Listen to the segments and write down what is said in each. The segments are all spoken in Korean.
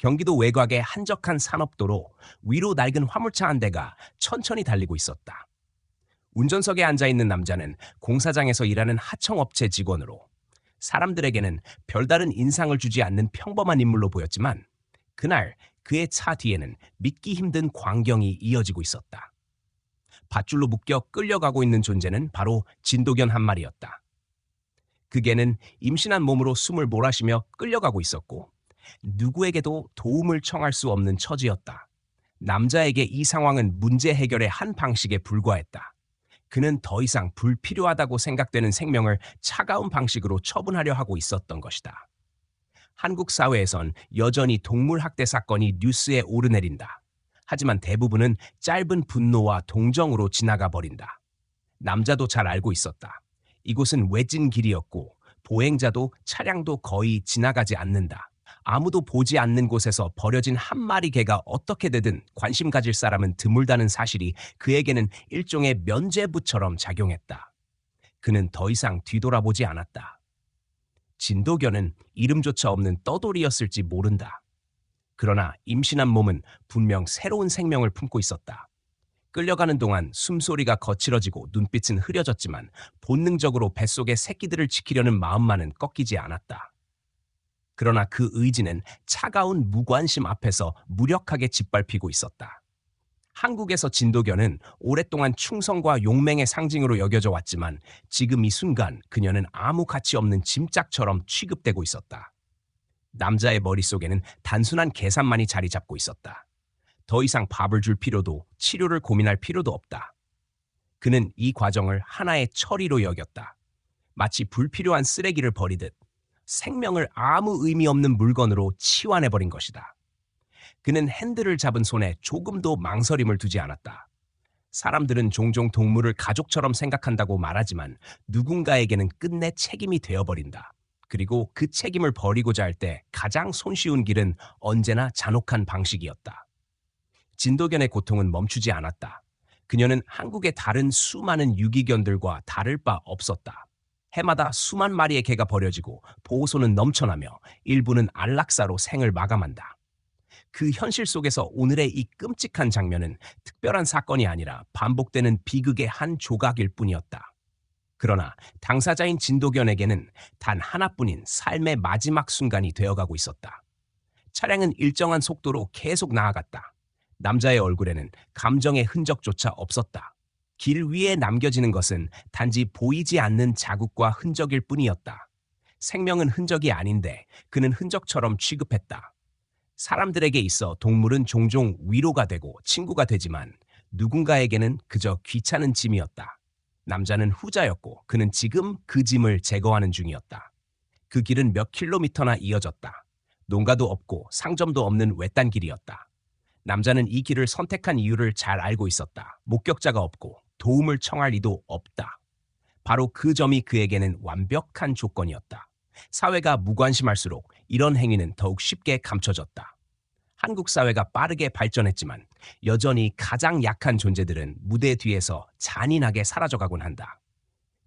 경기도 외곽의 한적한 산업도로 위로 낡은 화물차 한 대가 천천히 달리고 있었다. 운전석에 앉아있는 남자는 공사장에서 일하는 하청업체 직원으로 사람들에게는 별다른 인상을 주지 않는 평범한 인물로 보였지만 그날 그의 차 뒤에는 믿기 힘든 광경이 이어지고 있었다. 밧줄로 묶여 끌려가고 있는 존재는 바로 진도견 한 마리였다. 그 개는 임신한 몸으로 숨을 몰아쉬며 끌려가고 있었고 누구에게도 도움을 청할 수 없는 처지였다. 남자에게 이 상황은 문제 해결의 한 방식에 불과했다. 그는 더 이상 불필요하다고 생각되는 생명을 차가운 방식으로 처분하려 하고 있었던 것이다. 한국 사회에선 여전히 동물 학대 사건이 뉴스에 오르내린다. 하지만 대부분은 짧은 분노와 동정으로 지나가 버린다. 남자도 잘 알고 있었다. 이곳은 외진 길이었고 보행자도 차량도 거의 지나가지 않는다. 아무도 보지 않는 곳에서 버려진 한 마리 개가 어떻게 되든 관심 가질 사람은 드물다는 사실이 그에게는 일종의 면죄부처럼 작용했다. 그는 더 이상 뒤돌아보지 않았다. 진도견은 이름조차 없는 떠돌이였을지 모른다. 그러나 임신한 몸은 분명 새로운 생명을 품고 있었다. 끌려가는 동안 숨소리가 거칠어지고 눈빛은 흐려졌지만 본능적으로 뱃속의 새끼들을 지키려는 마음만은 꺾이지 않았다. 그러나 그 의지는 차가운 무관심 앞에서 무력하게 짓밟히고 있었다. 한국에서 진도견은 오랫동안 충성과 용맹의 상징으로 여겨져 왔지만 지금 이 순간 그녀는 아무 가치 없는 짐짝처럼 취급되고 있었다. 남자의 머릿속에는 단순한 계산만이 자리 잡고 있었다. 더 이상 밥을 줄 필요도 치료를 고민할 필요도 없다. 그는 이 과정을 하나의 처리로 여겼다. 마치 불필요한 쓰레기를 버리듯 생명을 아무 의미 없는 물건으로 치환해버린 것이다. 그는 핸들을 잡은 손에 조금도 망설임을 두지 않았다. 사람들은 종종 동물을 가족처럼 생각한다고 말하지만 누군가에게는 끝내 책임이 되어버린다. 그리고 그 책임을 버리고자 할 때 가장 손쉬운 길은 언제나 잔혹한 방식이었다. 진도견의 고통은 멈추지 않았다. 그녀는 한국의 다른 수많은 유기견들과 다를 바 없었다. 해마다 수만 마리의 개가 버려지고 보호소는 넘쳐나며 일부는 안락사로 생을 마감한다. 그 현실 속에서 오늘의 이 끔찍한 장면은 특별한 사건이 아니라 반복되는 비극의 한 조각일 뿐이었다. 그러나 당사자인 진도견에게는 단 하나뿐인 삶의 마지막 순간이 되어가고 있었다. 차량은 일정한 속도로 계속 나아갔다. 남자의 얼굴에는 감정의 흔적조차 없었다. 길 위에 남겨지는 것은 단지 보이지 않는 자국과 흔적일 뿐이었다. 생명은 흔적이 아닌데 그는 흔적처럼 취급했다. 사람들에게 있어 동물은 종종 위로가 되고 친구가 되지만 누군가에게는 그저 귀찮은 짐이었다. 남자는 후자였고 그는 지금 그 짐을 제거하는 중이었다. 그 길은 몇 킬로미터나 이어졌다. 농가도 없고 상점도 없는 외딴 길이었다. 남자는 이 길을 선택한 이유를 잘 알고 있었다. 목격자가 없고 도움을 청할 리도 없다. 바로 그 점이 그에게는 완벽한 조건이었다. 사회가 무관심할수록 이런 행위는 더욱 쉽게 감춰졌다. 한국 사회가 빠르게 발전했지만 여전히 가장 약한 존재들은 무대 뒤에서 잔인하게 사라져가곤 한다.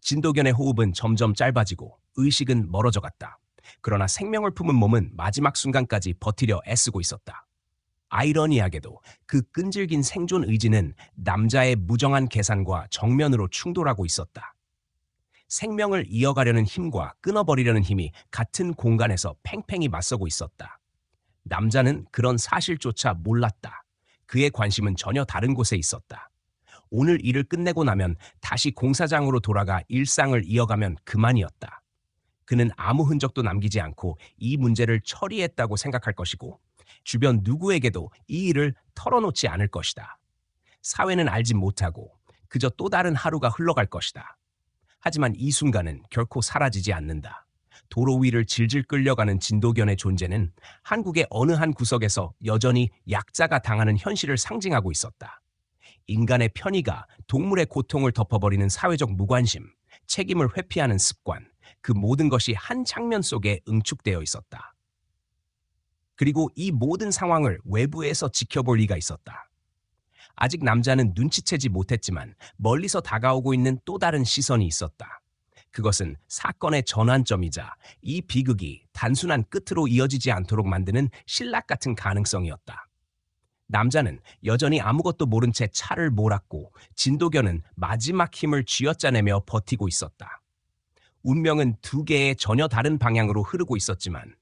진도견의 호흡은 점점 짧아지고 의식은 멀어져 갔다. 그러나 생명을 품은 몸은 마지막 순간까지 버티려 애쓰고 있었다. 아이러니하게도 그 끈질긴 생존 의지는 남자의 무정한 계산과 정면으로 충돌하고 있었다. 생명을 이어가려는 힘과 끊어버리려는 힘이 같은 공간에서 팽팽히 맞서고 있었다. 남자는 그런 사실조차 몰랐다. 그의 관심은 전혀 다른 곳에 있었다. 오늘 일을 끝내고 나면 다시 공사장으로 돌아가 일상을 이어가면 그만이었다. 그는 아무 흔적도 남기지 않고 이 문제를 처리했다고 생각할 것이고 주변 누구에게도 이 일을 털어놓지 않을 것이다. 사회는 알지 못하고 그저 또 다른 하루가 흘러갈 것이다. 하지만 이 순간은 결코 사라지지 않는다. 도로 위를 질질 끌려가는 진도견의 존재는 한국의 어느 한 구석에서 여전히 약자가 당하는 현실을 상징하고 있었다. 인간의 편의가 동물의 고통을 덮어버리는 사회적 무관심, 책임을 회피하는 습관, 그 모든 것이 한 장면 속에 응축되어 있었다. 그리고 이 모든 상황을 외부에서 지켜볼 리가 있었다. 아직 남자는 눈치채지 못했지만 멀리서 다가오고 있는 또 다른 시선이 있었다. 그것은 사건의 전환점이자 이 비극이 단순한 끝으로 이어지지 않도록 만드는 신락 같은 가능성이었다. 남자는 여전히 아무것도 모른 채 차를 몰았고 진도견은 마지막 힘을 쥐어짜내며 버티고 있었다. 운명은 두 개의 전혀 다른 방향으로 흐르고 있었지만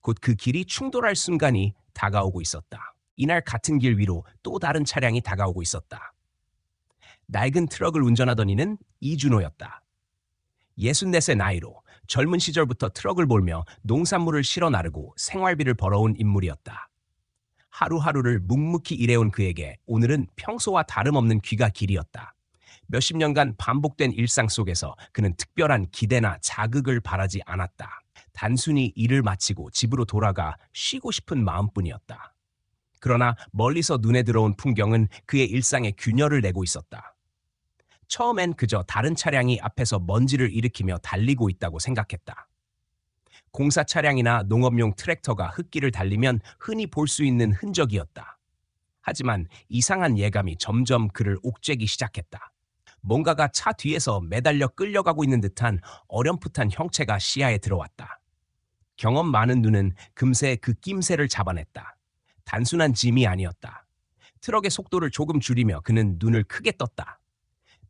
곧 그 길이 충돌할 순간이 다가오고 있었다. 이날 같은 길 위로 또 다른 차량이 다가오고 있었다. 낡은 트럭을 운전하던 이는 이준호였다. 64세 나이로 젊은 시절부터 트럭을 몰며 농산물을 실어 나르고 생활비를 벌어온 인물이었다. 하루하루를 묵묵히 일해온 그에게 오늘은 평소와 다름없는 귀가 길이었다. 몇십 년간 반복된 일상 속에서 그는 특별한 기대나 자극을 바라지 않았다. 단순히 일을 마치고 집으로 돌아가 쉬고 싶은 마음뿐이었다. 그러나 멀리서 눈에 들어온 풍경은 그의 일상에 균열을 내고 있었다. 처음엔 그저 다른 차량이 앞에서 먼지를 일으키며 달리고 있다고 생각했다. 공사 차량이나 농업용 트랙터가 흙길을 달리면 흔히 볼 수 있는 흔적이었다. 하지만 이상한 예감이 점점 그를 옥죄기 시작했다. 뭔가가 차 뒤에서 매달려 끌려가고 있는 듯한 어렴풋한 형체가 시야에 들어왔다. 경험 많은 눈은 금세 그 낌새를 잡아냈다. 단순한 짐이 아니었다. 트럭의 속도를 조금 줄이며 그는 눈을 크게 떴다.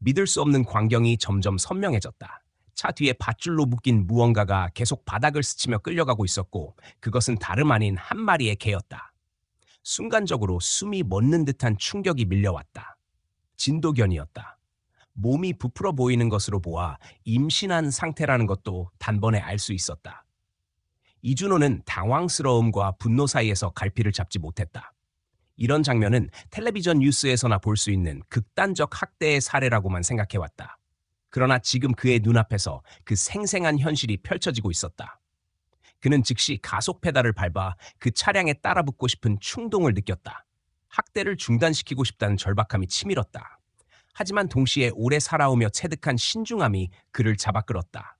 믿을 수 없는 광경이 점점 선명해졌다. 차 뒤에 밧줄로 묶인 무언가가 계속 바닥을 스치며 끌려가고 있었고 그것은 다름 아닌 한 마리의 개였다. 순간적으로 숨이 멎는 듯한 충격이 밀려왔다. 진도견이었다. 몸이 부풀어 보이는 것으로 보아 임신한 상태라는 것도 단번에 알 수 있었다. 이준호는 당황스러움과 분노 사이에서 갈피를 잡지 못했다. 이런 장면은 텔레비전 뉴스에서나 볼 수 있는 극단적 학대의 사례라고만 생각해왔다. 그러나 지금 그의 눈앞에서 그 생생한 현실이 펼쳐지고 있었다. 그는 즉시 가속 페달을 밟아 그 차량에 따라붙고 싶은 충동을 느꼈다. 학대를 중단시키고 싶다는 절박함이 치밀었다. 하지만 동시에 오래 살아오며 체득한 신중함이 그를 잡아끌었다.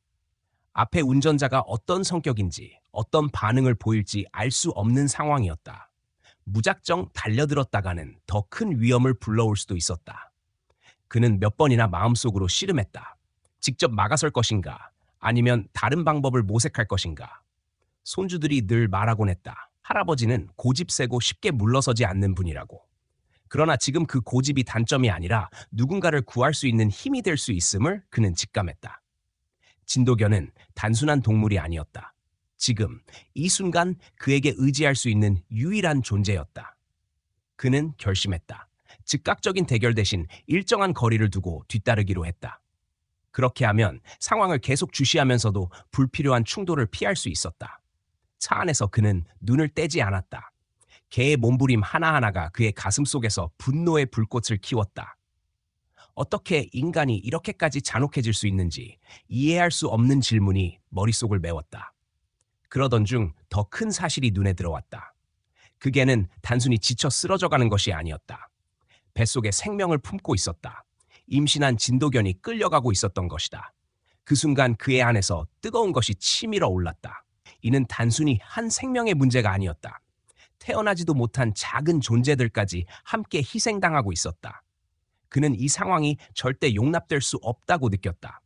앞에 운전자가 어떤 성격인지, 어떤 반응을 보일지 알 수 없는 상황이었다. 무작정 달려들었다가는 더 큰 위험을 불러올 수도 있었다. 그는 몇 번이나 마음속으로 씨름했다. 직접 막아설 것인가, 아니면 다른 방법을 모색할 것인가. 손주들이 늘 말하곤 했다. 할아버지는 고집세고 쉽게 물러서지 않는 분이라고. 그러나 지금 그 고집이 단점이 아니라 누군가를 구할 수 있는 힘이 될 수 있음을 그는 직감했다. 진도견은 단순한 동물이 아니었다. 지금 이 순간 그에게 의지할 수 있는 유일한 존재였다. 그는 결심했다. 즉각적인 대결 대신 일정한 거리를 두고 뒤따르기로 했다. 그렇게 하면 상황을 계속 주시하면서도 불필요한 충돌을 피할 수 있었다. 차 안에서 그는 눈을 떼지 않았다. 개의 몸부림 하나하나가 그의 가슴 속에서 분노의 불꽃을 키웠다. 어떻게 인간이 이렇게까지 잔혹해질 수 있는지 이해할 수 없는 질문이 머릿속을 메웠다. 그러던 중 더 큰 사실이 눈에 들어왔다. 그 개는 단순히 지쳐 쓰러져가는 것이 아니었다. 뱃속에 생명을 품고 있었다. 임신한 진도견이 끌려가고 있었던 것이다. 그 순간 그의 안에서 뜨거운 것이 치밀어 올랐다. 이는 단순히 한 생명의 문제가 아니었다. 태어나지도 못한 작은 존재들까지 함께 희생당하고 있었다. 그는 이 상황이 절대 용납될 수 없다고 느꼈다.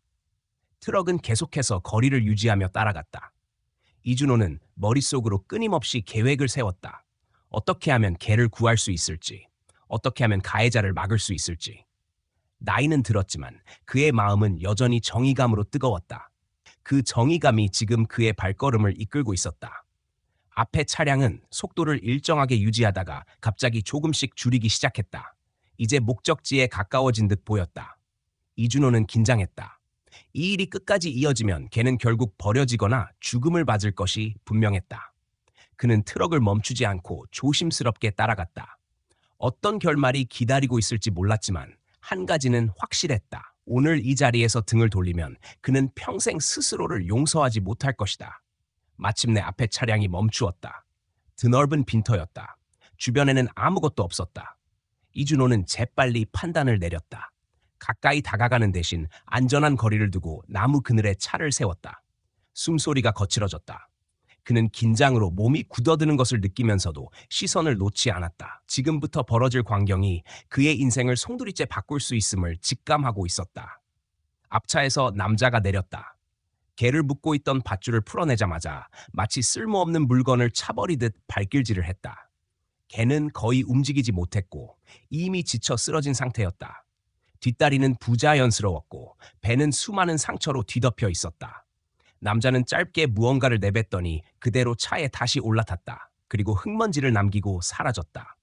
트럭은 계속해서 거리를 유지하며 따라갔다. 이준호는 머릿속으로 끊임없이 계획을 세웠다. 어떻게 하면 개를 구할 수 있을지, 어떻게 하면 가해자를 막을 수 있을지. 나이는 들었지만 그의 마음은 여전히 정의감으로 뜨거웠다. 그 정의감이 지금 그의 발걸음을 이끌고 있었다. 앞에 차량은 속도를 일정하게 유지하다가 갑자기 조금씩 줄이기 시작했다. 이제 목적지에 가까워진 듯 보였다. 이준호는 긴장했다. 이 일이 끝까지 이어지면 걔는 결국 버려지거나 죽음을 맞을 것이 분명했다. 그는 트럭을 멈추지 않고 조심스럽게 따라갔다. 어떤 결말이 기다리고 있을지 몰랐지만 한 가지는 확실했다. 오늘 이 자리에서 등을 돌리면 그는 평생 스스로를 용서하지 못할 것이다. 마침내 앞에 차량이 멈추었다. 드넓은 빈터였다. 주변에는 아무것도 없었다. 이준호는 재빨리 판단을 내렸다. 가까이 다가가는 대신 안전한 거리를 두고 나무 그늘에 차를 세웠다. 숨소리가 거칠어졌다. 그는 긴장으로 몸이 굳어드는 것을 느끼면서도 시선을 놓지 않았다. 지금부터 벌어질 광경이 그의 인생을 송두리째 바꿀 수 있음을 직감하고 있었다. 앞차에서 남자가 내렸다. 개를 묶고 있던 밧줄을 풀어내자마자 마치 쓸모없는 물건을 차버리듯 발길질을 했다. 개는 거의 움직이지 못했고 이미 지쳐 쓰러진 상태였다. 뒷다리는 부자연스러웠고 배는 수많은 상처로 뒤덮여 있었다. 남자는 짧게 무언가를 내뱉더니 그대로 차에 다시 올라탔다. 그리고 흙먼지를 남기고 사라졌다.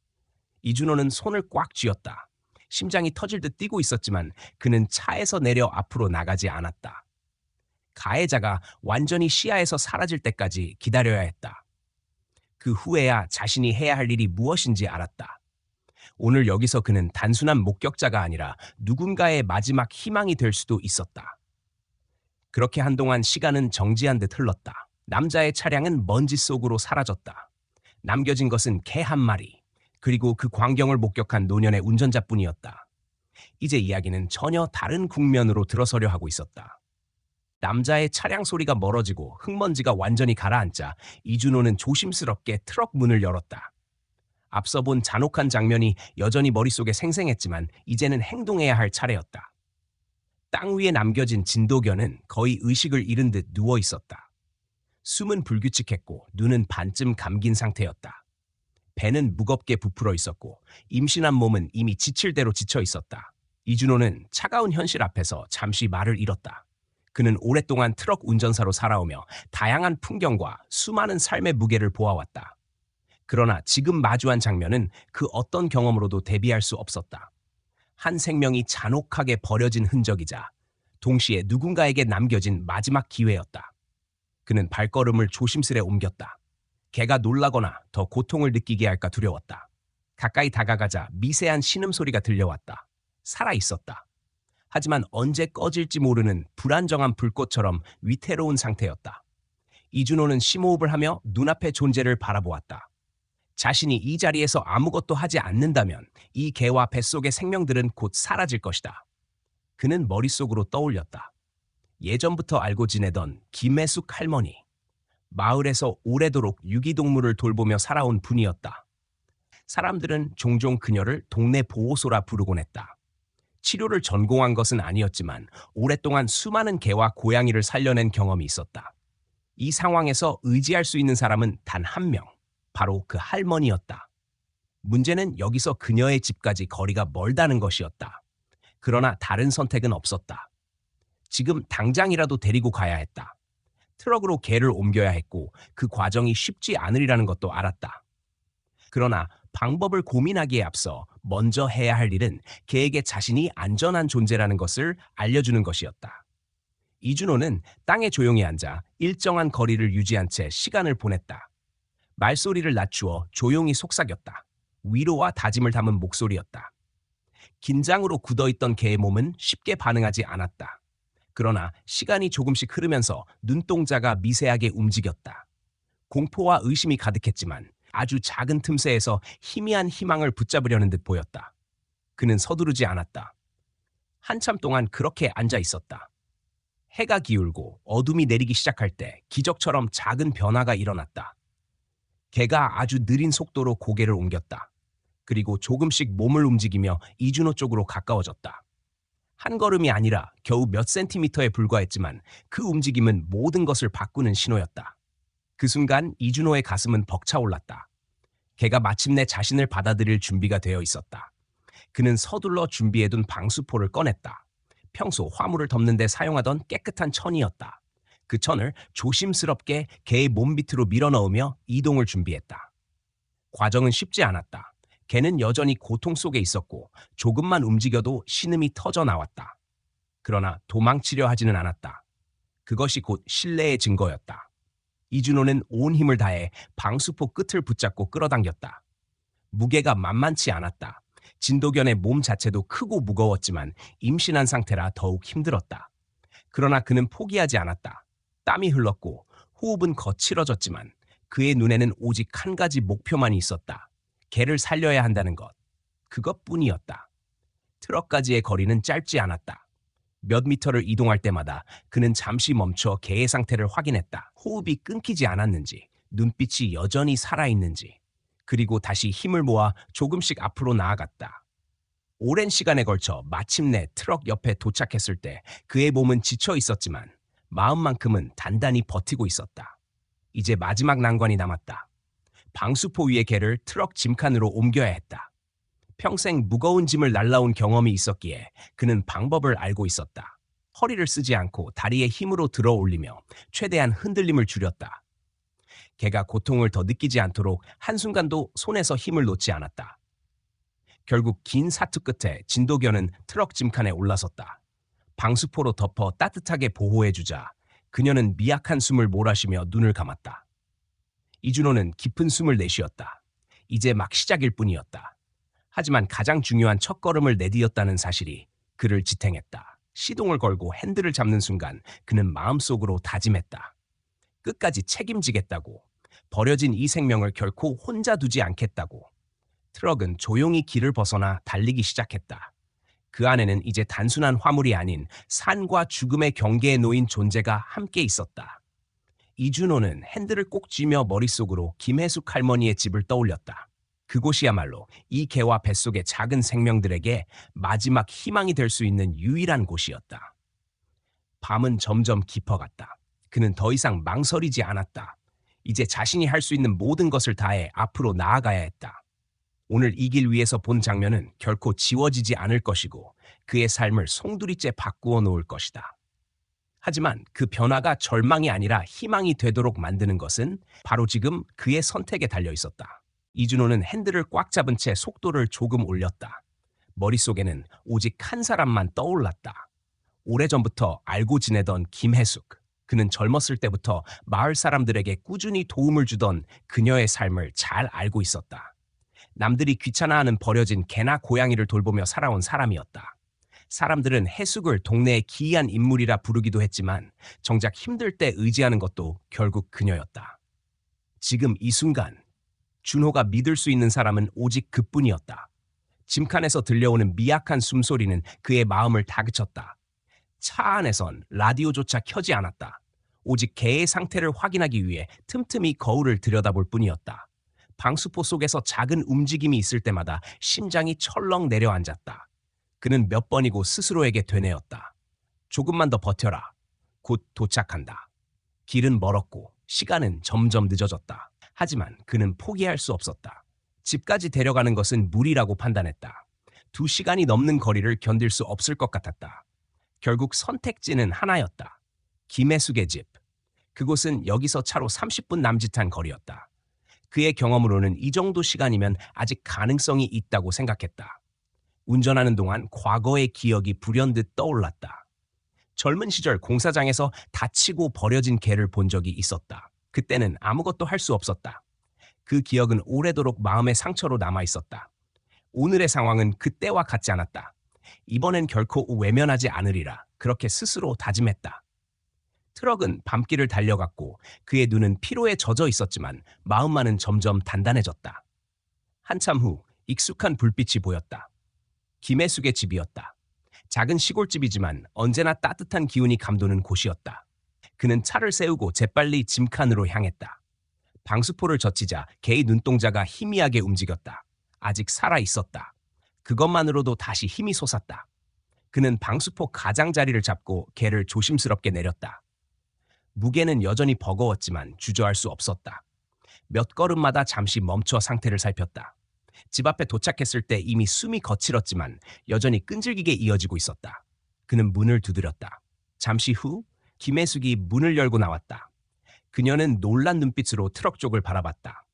이준호는 손을 꽉 쥐었다. 심장이 터질 듯 뛰고 있었지만 그는 차에서 내려 앞으로 나가지 않았다. 가해자가 완전히 시야에서 사라질 때까지 기다려야 했다. 그 후에야 자신이 해야 할 일이 무엇인지 알았다. 오늘 여기서 그는 단순한 목격자가 아니라 누군가의 마지막 희망이 될 수도 있었다. 그렇게 한동안 시간은 정지한 듯 흘렀다. 남자의 차량은 먼지 속으로 사라졌다. 남겨진 것은 개 한 마리, 그리고 그 광경을 목격한 노년의 운전자뿐이었다. 이제 이야기는 전혀 다른 국면으로 들어서려 하고 있었다. 남자의 차량 소리가 멀어지고 흙먼지가 완전히 가라앉자 이준호는 조심스럽게 트럭 문을 열었다. 앞서 본 잔혹한 장면이 여전히 머릿속에 생생했지만 이제는 행동해야 할 차례였다. 땅 위에 남겨진 진도견은 거의 의식을 잃은 듯 누워 있었다. 숨은 불규칙했고 눈은 반쯤 감긴 상태였다. 배는 무겁게 부풀어 있었고 임신한 몸은 이미 지칠 대로 지쳐 있었다. 이준호는 차가운 현실 앞에서 잠시 말을 잃었다. 그는 오랫동안 트럭 운전사로 살아오며 다양한 풍경과 수많은 삶의 무게를 보아왔다. 그러나 지금 마주한 장면은 그 어떤 경험으로도 대비할 수 없었다. 한 생명이 잔혹하게 버려진 흔적이자 동시에 누군가에게 남겨진 마지막 기회였다. 그는 발걸음을 조심스레 옮겼다. 개가 놀라거나 더 고통을 느끼게 할까 두려웠다. 가까이 다가가자 미세한 신음소리가 들려왔다. 살아있었다. 하지만 언제 꺼질지 모르는 불안정한 불꽃처럼 위태로운 상태였다. 이준호는 심호흡을 하며 눈앞의 존재를 바라보았다. 자신이 이 자리에서 아무것도 하지 않는다면 이 개와 뱃속의 생명들은 곧 사라질 것이다. 그는 머릿속으로 떠올렸다. 예전부터 알고 지내던 김혜숙 할머니. 마을에서 오래도록 유기동물을 돌보며 살아온 분이었다. 사람들은 종종 그녀를 동네 보호소라 부르곤 했다. 치료를 전공한 것은 아니었지만 오랫동안 수많은 개와 고양이를 살려낸 경험이 있었다. 이 상황에서 의지할 수 있는 사람은 단 한 명, 바로 그 할머니였다. 문제는 여기서 그녀의 집까지 거리가 멀다는 것이었다. 그러나 다른 선택은 없었다. 지금 당장이라도 데리고 가야 했다. 트럭으로 개를 옮겨야 했고 그 과정이 쉽지 않으리라는 것도 알았다. 그러나 방법을 고민하기에 앞서 먼저 해야 할 일은 개에게 자신이 안전한 존재라는 것을 알려주는 것이었다. 이준호는 땅에 조용히 앉아 일정한 거리를 유지한 채 시간을 보냈다. 말소리를 낮추어 조용히 속삭였다. 위로와 다짐을 담은 목소리였다. 긴장으로 굳어있던 개의 몸은 쉽게 반응하지 않았다. 그러나 시간이 조금씩 흐르면서 눈동자가 미세하게 움직였다. 공포와 의심이 가득했지만 아주 작은 틈새에서 희미한 희망을 붙잡으려는 듯 보였다. 그는 서두르지 않았다. 한참 동안 그렇게 앉아 있었다. 해가 기울고 어둠이 내리기 시작할 때 기적처럼 작은 변화가 일어났다. 개가 아주 느린 속도로 고개를 옮겼다. 그리고 조금씩 몸을 움직이며 이준호 쪽으로 가까워졌다. 한 걸음이 아니라 겨우 몇 센티미터에 불과했지만 그 움직임은 모든 것을 바꾸는 신호였다. 그 순간 이준호의 가슴은 벅차올랐다. 개가 마침내 자신을 받아들일 준비가 되어 있었다. 그는 서둘러 준비해둔 방수포를 꺼냈다. 평소 화물을 덮는 데 사용하던 깨끗한 천이었다. 그 천을 조심스럽게 개의 몸 밑으로 밀어넣으며 이동을 준비했다. 과정은 쉽지 않았다. 개는 여전히 고통 속에 있었고 조금만 움직여도 신음이 터져 나왔다. 그러나 도망치려 하지는 않았다. 그것이 곧 신뢰의 증거였다. 이준호는 온 힘을 다해 방수포 끝을 붙잡고 끌어당겼다. 무게가 만만치 않았다. 진도견의 몸 자체도 크고 무거웠지만 임신한 상태라 더욱 힘들었다. 그러나 그는 포기하지 않았다. 땀이 흘렀고 호흡은 거칠어졌지만 그의 눈에는 오직 한 가지 목표만 있었다. 개를 살려야 한다는 것. 그것뿐이었다. 트럭까지의 거리는 짧지 않았다. 몇 미터를 이동할 때마다 그는 잠시 멈춰 개의 상태를 확인했다. 호흡이 끊기지 않았는지, 눈빛이 여전히 살아있는지, 그리고 다시 힘을 모아 조금씩 앞으로 나아갔다. 오랜 시간에 걸쳐 마침내 트럭 옆에 도착했을 때 그의 몸은 지쳐 있었지만 마음만큼은 단단히 버티고 있었다. 이제 마지막 난관이 남았다. 방수포 위의 개를 트럭 짐칸으로 옮겨야 했다. 평생 무거운 짐을 날라온 경험이 있었기에 그는 방법을 알고 있었다. 허리를 쓰지 않고 다리에 힘으로 들어 올리며 최대한 흔들림을 줄였다. 개가 고통을 더 느끼지 않도록 한순간도 손에서 힘을 놓지 않았다. 결국 긴 사투 끝에 진도견은 트럭 짐칸에 올라섰다. 방수포로 덮어 따뜻하게 보호해주자 그녀는 미약한 숨을 몰아쉬며 눈을 감았다. 이준호는 깊은 숨을 내쉬었다. 이제 막 시작일 뿐이었다. 하지만 가장 중요한 첫걸음을 내디뎠다는 사실이 그를 지탱했다. 시동을 걸고 핸들을 잡는 순간 그는 마음속으로 다짐했다. 끝까지 책임지겠다고. 버려진 이 생명을 결코 혼자 두지 않겠다고. 트럭은 조용히 길을 벗어나 달리기 시작했다. 그 안에는 이제 단순한 화물이 아닌 산과 죽음의 경계에 놓인 존재가 함께 있었다. 이준호는 핸들을 꼭 쥐며 머릿속으로 김혜숙 할머니의 집을 떠올렸다. 그곳이야말로 이 개와 뱃속의 작은 생명들에게 마지막 희망이 될 수 있는 유일한 곳이었다. 밤은 점점 깊어갔다. 그는 더 이상 망설이지 않았다. 이제 자신이 할 수 있는 모든 것을 다해 앞으로 나아가야 했다. 오늘 이 길 위에서 본 장면은 결코 지워지지 않을 것이고 그의 삶을 송두리째 바꾸어 놓을 것이다. 하지만 그 변화가 절망이 아니라 희망이 되도록 만드는 것은 바로 지금 그의 선택에 달려 있었다. 이준호는 핸들을 꽉 잡은 채 속도를 조금 올렸다. 머릿속에는 오직 한 사람만 떠올랐다. 오래전부터 알고 지내던 김혜숙. 그는 젊었을 때부터 마을 사람들에게 꾸준히 도움을 주던 그녀의 삶을 잘 알고 있었다. 남들이 귀찮아하는 버려진 개나 고양이를 돌보며 살아온 사람이었다. 사람들은 해숙을 동네의 기이한 인물이라 부르기도 했지만 정작 힘들 때 의지하는 것도 결국 그녀였다. 지금 이 순간 준호가 믿을 수 있는 사람은 오직 그뿐이었다. 짐칸에서 들려오는 미약한 숨소리는 그의 마음을 다그쳤다. 차 안에선 라디오조차 켜지 않았다. 오직 개의 상태를 확인하기 위해 틈틈이 거울을 들여다볼 뿐이었다. 방수포 속에서 작은 움직임이 있을 때마다 심장이 철렁 내려앉았다. 그는 몇 번이고 스스로에게 되뇌었다. 조금만 더 버텨라. 곧 도착한다. 길은 멀었고 시간은 점점 늦어졌다. 하지만 그는 포기할 수 없었다. 집까지 데려가는 것은 무리라고 판단했다. 2시간이 넘는 거리를 견딜 수 없을 것 같았다. 결국 선택지는 하나였다. 김혜숙의 집. 그곳은 여기서 차로 30분 남짓한 거리였다. 그의 경험으로는 이 정도 시간이면 아직 가능성이 있다고 생각했다. 운전하는 동안 과거의 기억이 불현듯 떠올랐다. 젊은 시절 공사장에서 다치고 버려진 개를 본 적이 있었다. 그때는 아무것도 할 수 없었다. 그 기억은 오래도록 마음의 상처로 남아 있었다. 오늘의 상황은 그때와 같지 않았다. 이번엔 결코 외면하지 않으리라. 그렇게 스스로 다짐했다. 트럭은 밤길을 달려갔고 그의 눈은 피로에 젖어 있었지만 마음만은 점점 단단해졌다. 한참 후 익숙한 불빛이 보였다. 김혜숙의 집이었다. 작은 시골집이지만 언제나 따뜻한 기운이 감도는 곳이었다. 그는 차를 세우고 재빨리 짐칸으로 향했다. 방수포를 젖히자 개의 눈동자가 희미하게 움직였다. 아직 살아 있었다. 그것만으로도 다시 힘이 솟았다. 그는 방수포 가장자리를 잡고 개를 조심스럽게 내렸다. 무게는 여전히 버거웠지만 주저할 수 없었다. 몇 걸음마다 잠시 멈춰 상태를 살폈다. 집 앞에 도착했을 때 이미 숨이 거칠었지만 여전히 끈질기게 이어지고 있었다. 그는 문을 두드렸다. 잠시 후 김혜숙이 문을 열고 나왔다. 그녀는 놀란 눈빛으로 트럭 쪽을 바라봤다.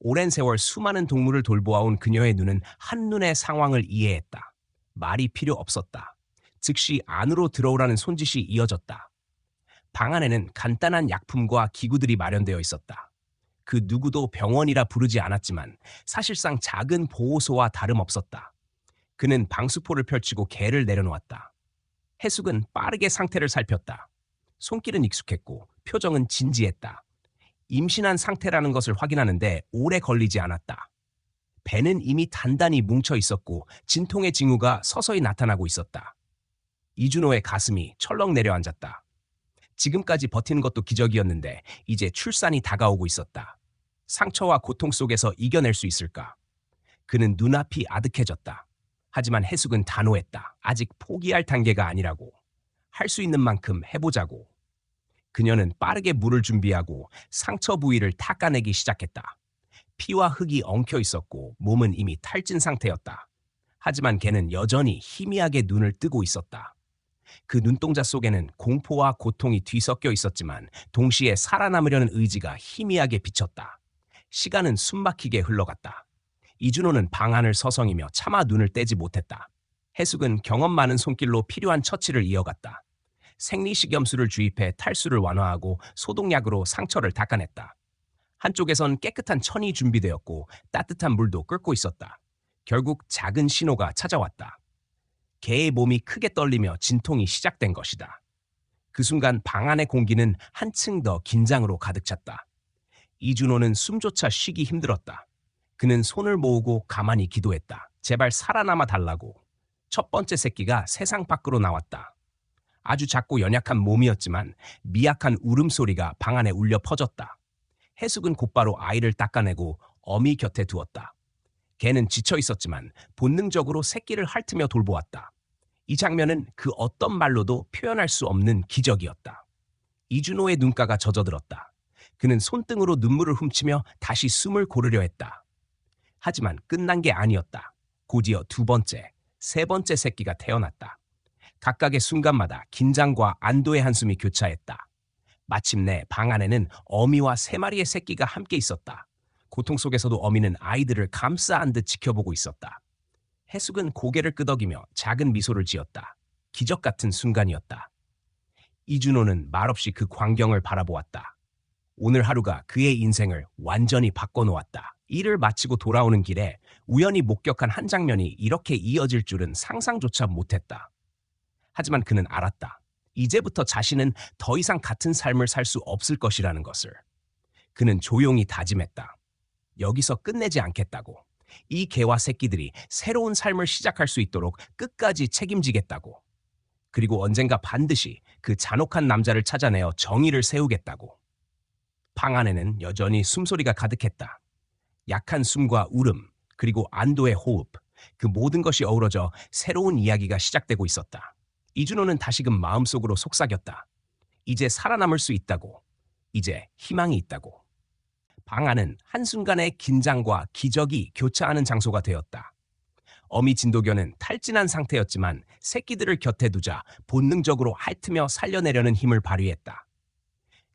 오랜 세월 수많은 동물을 돌보아온 그녀의 눈은 한눈에 상황을 이해했다. 말이 필요 없었다. 즉시 안으로 들어오라는 손짓이 이어졌다. 방 안에는 간단한 약품과 기구들이 마련되어 있었다. 그 누구도 병원이라 부르지 않았지만 사실상 작은 보호소와 다름없었다. 그는 방수포를 펼치고 개를 내려놓았다. 해숙은 빠르게 상태를 살폈다. 손길은 익숙했고 표정은 진지했다. 임신한 상태라는 것을 확인하는데 오래 걸리지 않았다. 배는 이미 단단히 뭉쳐 있었고 진통의 징후가 서서히 나타나고 있었다. 이준호의 가슴이 철렁 내려앉았다. 지금까지 버티는 것도 기적이었는데 이제 출산이 다가오고 있었다. 상처와 고통 속에서 이겨낼 수 있을까? 그는 눈앞이 아득해졌다. 하지만 해숙은 단호했다. 아직 포기할 단계가 아니라고. 할 수 있는 만큼 해보자고. 그녀는 빠르게 물을 준비하고 상처 부위를 닦아내기 시작했다. 피와 흙이 엉켜 있었고 몸은 이미 탈진 상태였다. 하지만 걔는 여전히 희미하게 눈을 뜨고 있었다. 그 눈동자 속에는 공포와 고통이 뒤섞여 있었지만 동시에 살아남으려는 의지가 희미하게 비쳤다. 시간은 숨막히게 흘러갔다. 이준호는 방 안을 서성이며 차마 눈을 떼지 못했다. 해숙은 경험 많은 손길로 필요한 처치를 이어갔다. 생리식염수를 주입해 탈수를 완화하고 소독약으로 상처를 닦아냈다. 한쪽에선 깨끗한 천이 준비되었고 따뜻한 물도 끓고 있었다. 결국 작은 신호가 찾아왔다. 개의 몸이 크게 떨리며 진통이 시작된 것이다. 그 순간 방 안의 공기는 한층 더 긴장으로 가득 찼다. 이준호는 숨조차 쉬기 힘들었다. 그는 손을 모으고 가만히 기도했다. 제발 살아남아 달라고. 첫 번째 새끼가 세상 밖으로 나왔다. 아주 작고 연약한 몸이었지만 미약한 울음소리가 방 안에 울려 퍼졌다. 해숙은 곧바로 아이를 닦아내고 어미 곁에 두었다. 개는 지쳐 있었지만 본능적으로 새끼를 핥으며 돌보았다. 이 장면은 그 어떤 말로도 표현할 수 없는 기적이었다. 이준호의 눈가가 젖어들었다. 그는 손등으로 눈물을 훔치며 다시 숨을 고르려 했다. 하지만 끝난 게 아니었다. 곧이어 두 번째, 세 번째 새끼가 태어났다. 각각의 순간마다 긴장과 안도의 한숨이 교차했다. 마침내 방 안에는 어미와 세 마리의 새끼가 함께 있었다. 고통 속에서도 어미는 아이들을 감싸 안듯 지켜보고 있었다. 해숙은 고개를 끄덕이며 작은 미소를 지었다. 기적 같은 순간이었다. 이준호는 말없이 그 광경을 바라보았다. 오늘 하루가 그의 인생을 완전히 바꿔놓았다. 일을 마치고 돌아오는 길에 우연히 목격한 한 장면이 이렇게 이어질 줄은 상상조차 못했다. 하지만 그는 알았다. 이제부터 자신은 더 이상 같은 삶을 살 수 없을 것이라는 것을. 그는 조용히 다짐했다. 여기서 끝내지 않겠다고. 이 개와 새끼들이 새로운 삶을 시작할 수 있도록 끝까지 책임지겠다고. 그리고 언젠가 반드시 그 잔혹한 남자를 찾아내어 정의를 세우겠다고. 방 안에는 여전히 숨소리가 가득했다. 약한 숨과 울음, 그리고 안도의 호흡, 그 모든 것이 어우러져 새로운 이야기가 시작되고 있었다. 이준호는 다시금 마음속으로 속삭였다. 이제 살아남을 수 있다고. 이제 희망이 있다고. 방 안은 한순간의 긴장과 기적이 교차하는 장소가 되었다. 어미 진도견은 탈진한 상태였지만 새끼들을 곁에 두자 본능적으로 핥으며 살려내려는 힘을 발휘했다.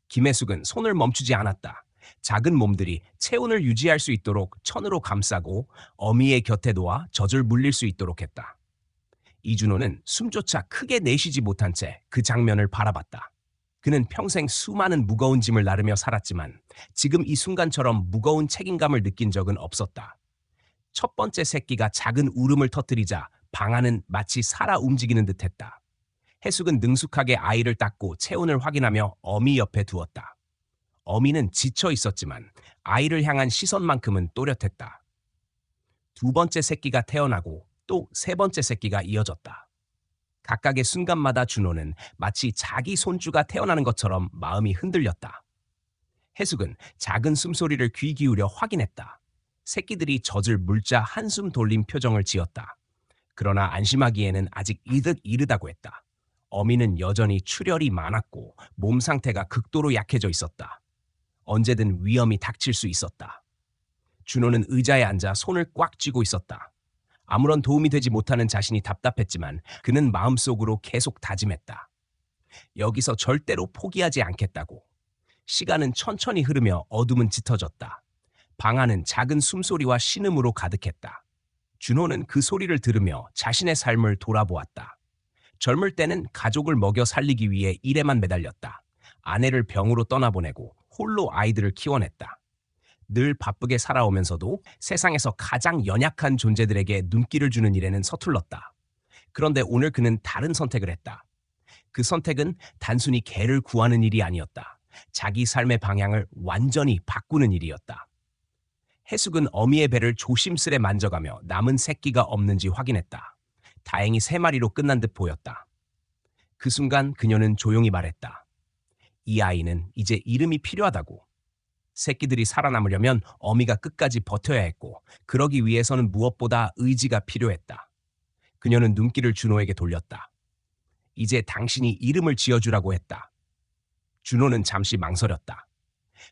김혜숙은 손을 멈추지 않았다. 작은 몸들이 체온을 유지할 수 있도록 천으로 감싸고 어미의 곁에 놓아 젖을 물릴 수 있도록 했다. 이준호는 숨조차 크게 내쉬지 못한 채 그 장면을 바라봤다. 그는 평생 수많은 무거운 짐을 나르며 살았지만 지금 이 순간처럼 무거운 책임감을 느낀 적은 없었다. 첫 번째 새끼가 작은 울음을 터뜨리자 방 안은 마치 살아 움직이는 듯했다. 해숙은 능숙하게 아이를 닦고 체온을 확인하며 어미 옆에 두었다. 어미는 지쳐 있었지만 아이를 향한 시선만큼은 또렷했다. 두 번째 새끼가 태어나고 또 세 번째 새끼가 이어졌다. 각각의 순간마다 준호는 마치 자기 손주가 태어나는 것처럼 마음이 흔들렸다. 해숙은 작은 숨소리를 귀 기울여 확인했다. 새끼들이 젖을 물자 한숨 돌린 표정을 지었다. 그러나 안심하기에는 아직 이르다고 했다. 어미는 여전히 출혈이 많았고 몸 상태가 극도로 약해져 있었다. 언제든 위험이 닥칠 수 있었다. 준호는 의자에 앉아 손을 꽉 쥐고 있었다. 아무런 도움이 되지 못하는 자신이 답답했지만 그는 마음속으로 계속 다짐했다. 여기서 절대로 포기하지 않겠다고. 시간은 천천히 흐르며 어둠은 짙어졌다. 방 안은 작은 숨소리와 신음으로 가득했다. 준호는 그 소리를 들으며 자신의 삶을 돌아보았다. 젊을 때는 가족을 먹여 살리기 위해 일에만 매달렸다. 아내를 병으로 떠나보내고 홀로 아이들을 키워냈다. 늘 바쁘게 살아오면서도 세상에서 가장 연약한 존재들에게 눈길을 주는 일에는 서툴렀다. 그런데 오늘 그는 다른 선택을 했다. 그 선택은 단순히 개를 구하는 일이 아니었다. 자기 삶의 방향을 완전히 바꾸는 일이었다. 해숙은 어미의 배를 조심스레 만져가며 남은 새끼가 없는지 확인했다. 다행히 세 마리로 끝난 듯 보였다. 그 순간 그녀는 조용히 말했다. 이 아이는 이제 이름이 필요하다고. 새끼들이 살아남으려면 어미가 끝까지 버텨야 했고 그러기 위해서는 무엇보다 의지가 필요했다. 그녀는 눈길을 준호에게 돌렸다. 이제 당신이 이름을 지어주라고 했다. 준호는 잠시 망설였다.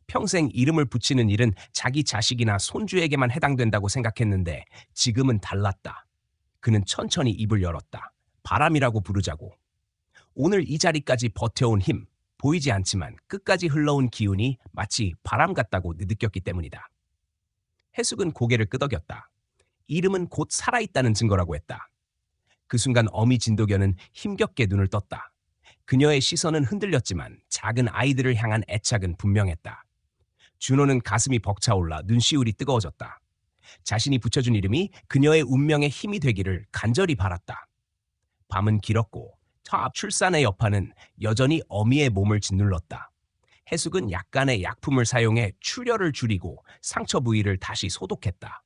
평생 이름을 붙이는 일은 자기 자식이나 손주에게만 해당된다고 생각했는데 지금은 달랐다. 그는 천천히 입을 열었다. 바람이라고 부르자고. 오늘 이 자리까지 버텨온 힘, 보이지 않지만 끝까지 흘러온 기운이 마치 바람 같다고 느꼈기 때문이다. 해숙은 고개를 끄덕였다. 이름은 곧 살아있다는 증거라고 했다. 그 순간 어미 진도견은 힘겹게 눈을 떴다. 그녀의 시선은 흔들렸지만 작은 아이들을 향한 애착은 분명했다. 준호는 가슴이 벅차올라 눈시울이 뜨거워졌다. 자신이 붙여준 이름이 그녀의 운명의 힘이 되기를 간절히 바랐다. 밤은 길었고 저 앞 출산의 여파는 여전히 어미의 몸을 짓눌렀다. 해숙은 약간의 약품을 사용해 출혈을 줄이고 상처 부위를 다시 소독했다.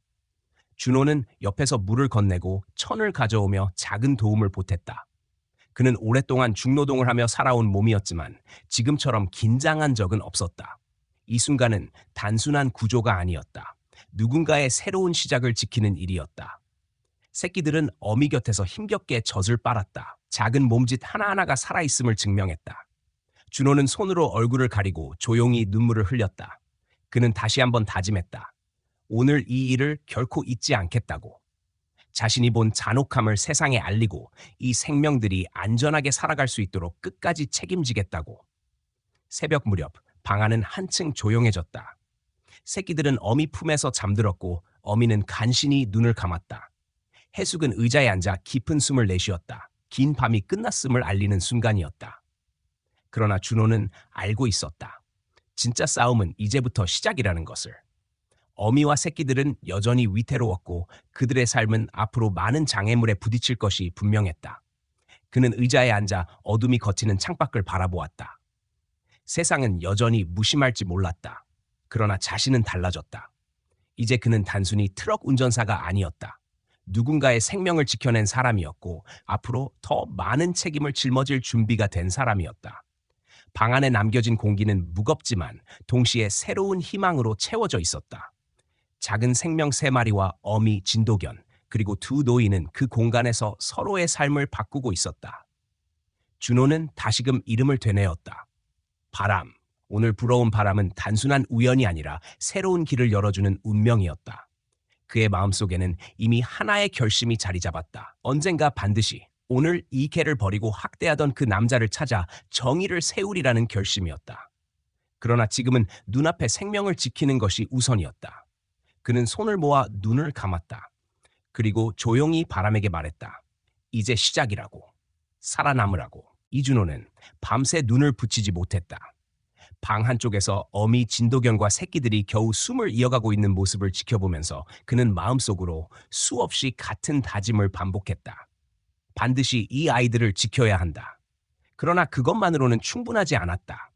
준호는 옆에서 물을 건네고 천을 가져오며 작은 도움을 보탰다. 그는 오랫동안 중노동을 하며 살아온 몸이었지만 지금처럼 긴장한 적은 없었다. 이 순간은 단순한 구조가 아니었다. 누군가의 새로운 시작을 지키는 일이었다. 새끼들은 어미 곁에서 힘겹게 젖을 빨았다. 작은 몸짓 하나하나가 살아있음을 증명했다. 준호는 손으로 얼굴을 가리고 조용히 눈물을 흘렸다. 그는 다시 한번 다짐했다. 오늘 이 일을 결코 잊지 않겠다고. 자신이 본 잔혹함을 세상에 알리고 이 생명들이 안전하게 살아갈 수 있도록 끝까지 책임지겠다고. 새벽 무렵 방 안은 한층 조용해졌다. 새끼들은 어미 품에서 잠들었고 어미는 간신히 눈을 감았다. 해숙은 의자에 앉아 깊은 숨을 내쉬었다. 긴 밤이 끝났음을 알리는 순간이었다. 그러나 준호는 알고 있었다. 진짜 싸움은 이제부터 시작이라는 것을. 어미와 새끼들은 여전히 위태로웠고 그들의 삶은 앞으로 많은 장애물에 부딪힐 것이 분명했다. 그는 의자에 앉아 어둠이 걷히는 창밖을 바라보았다. 세상은 여전히 무심할지 몰랐다. 그러나 자신은 달라졌다. 이제 그는 단순히 트럭 운전사가 아니었다. 누군가의 생명을 지켜낸 사람이었고 앞으로 더 많은 책임을 짊어질 준비가 된 사람이었다. 방 안에 남겨진 공기는 무겁지만 동시에 새로운 희망으로 채워져 있었다. 작은 생명 3마리와 어미 진도견 그리고 2 노인은 그 공간에서 서로의 삶을 바꾸고 있었다. 준호는 다시금 이름을 되뇌었다. 바람. 오늘 불어온 바람은 단순한 우연이 아니라 새로운 길을 열어주는 운명이었다. 그의 마음속에는 이미 하나의 결심이 자리 잡았다. 언젠가 반드시 오늘 이 개를 버리고 학대하던 그 남자를 찾아 정의를 세우리라는 결심이었다. 그러나 지금은 눈앞에 생명을 지키는 것이 우선이었다. 그는 손을 모아 눈을 감았다. 그리고 조용히 바람에게 말했다. 이제 시작이라고. 살아남으라고. 이준호는 밤새 눈을 붙이지 못했다. 방 한쪽에서 어미 진도견과 새끼들이 겨우 숨을 이어가고 있는 모습을 지켜보면서 그는 마음속으로 수없이 같은 다짐을 반복했다. 반드시 이 아이들을 지켜야 한다. 그러나 그것만으로는 충분하지 않았다.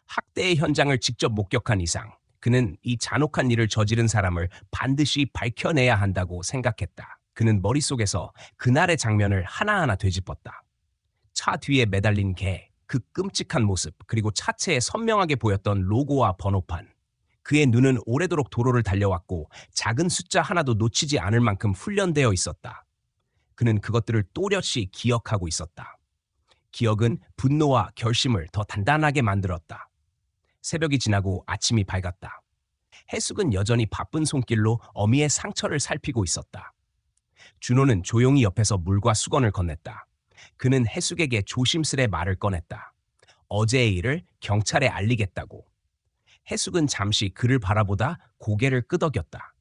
학대의 현장을 직접 목격한 이상 그는 이 잔혹한 일을 저지른 사람을 반드시 밝혀내야 한다고 생각했다. 그는 머릿속에서 그날의 장면을 하나하나 되짚었다. 차 뒤에 매달린 개, 그 끔찍한 모습, 그리고 차체에 선명하게 보였던 로고와 번호판. 그의 눈은 오래도록 도로를 달려왔고 작은 숫자 하나도 놓치지 않을 만큼 훈련되어 있었다. 그는 그것들을 또렷이 기억하고 있었다. 기억은 분노와 결심을 더 단단하게 만들었다. 새벽이 지나고 아침이 밝았다. 해숙은 여전히 바쁜 손길로 어미의 상처를 살피고 있었다. 준호는 조용히 옆에서 물과 수건을 건넸다. 그는 해숙에게 조심스레 말을 꺼냈다. 어제의 일을 경찰에 알리겠다고. 해숙은 잠시 그를 바라보다 고개를 끄덕였다.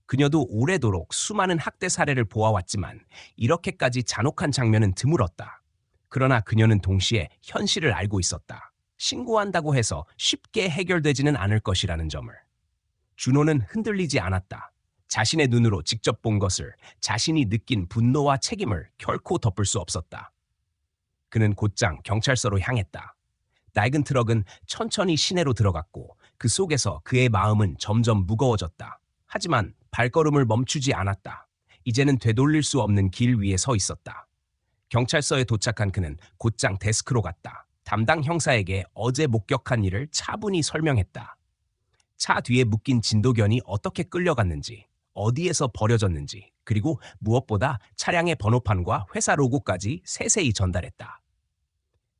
그녀도 오래도록 수많은 학대 사례를 보아왔지만 이렇게까지 잔혹한 장면은 드물었다. 그러나 그녀는 동시에 현실을 알고 있었다. 신고한다고 해서 쉽게 해결되지는 않을 것이라는 점을. 준호는 흔들리지 않았다. 자신의 눈으로 직접 본 것을, 자신이 느낀 분노와 책임을 결코 덮을 수 없었다. 그는 곧장 경찰서로 향했다. 낡은 트럭은 천천히 시내로 들어갔고 그 속에서 그의 마음은 점점 무거워졌다. 하지만 발걸음을 멈추지 않았다. 이제는 되돌릴 수 없는 길 위에 서 있었다. 경찰서에 도착한 그는 곧장 데스크로 갔다. 담당 형사에게 어제 목격한 일을 차분히 설명했다. 차 뒤에 묶인 진도견이 어떻게 끌려갔는지, 어디에서 버려졌는지, 그리고 무엇보다 차량의 번호판과 회사 로고까지 세세히 전달했다.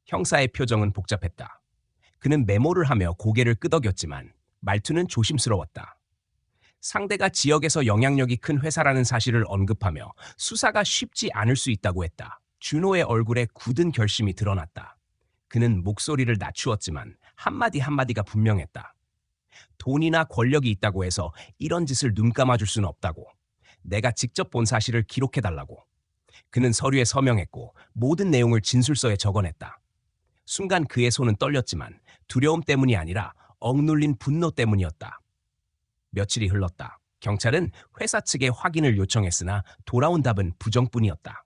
형사의 표정은 복잡했다. 그는 메모를 하며 고개를 끄덕였지만 말투는 조심스러웠다. 상대가 지역에서 영향력이 큰 회사라는 사실을 언급하며 수사가 쉽지 않을 수 있다고 했다. 준호의 얼굴에 굳은 결심이 드러났다. 그는 목소리를 낮추었지만 한마디 한마디가 분명했다. 돈이나 권력이 있다고 해서 이런 짓을 눈 감아줄 수는 없다고. 내가 직접 본 사실을 기록해달라고. 그는 서류에 서명했고 모든 내용을 진술서에 적어냈다. 순간 그의 손은 떨렸지만 두려움 때문이 아니라 억눌린 분노 때문이었다. 며칠이 흘렀다. 경찰은 회사 측에 확인을 요청했으나 돌아온 답은 부정뿐이었다.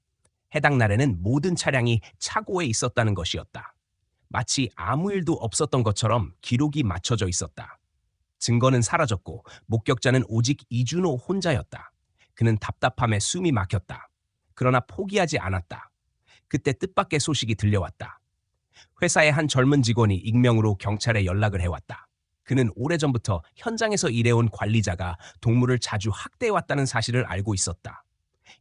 해당 날에는 모든 차량이 차고에 있었다는 것이었다. 마치 아무 일도 없었던 것처럼 기록이 맞춰져 있었다. 증거는 사라졌고 목격자는 오직 이준호 혼자였다. 그는 답답함에 숨이 막혔다. 그러나 포기하지 않았다. 그때 뜻밖의 소식이 들려왔다. 회사의 한 젊은 직원이 익명으로 경찰에 연락을 해왔다. 그는 오래전부터 현장에서 일해온 관리자가 동물을 자주 학대해왔다는 사실을 알고 있었다.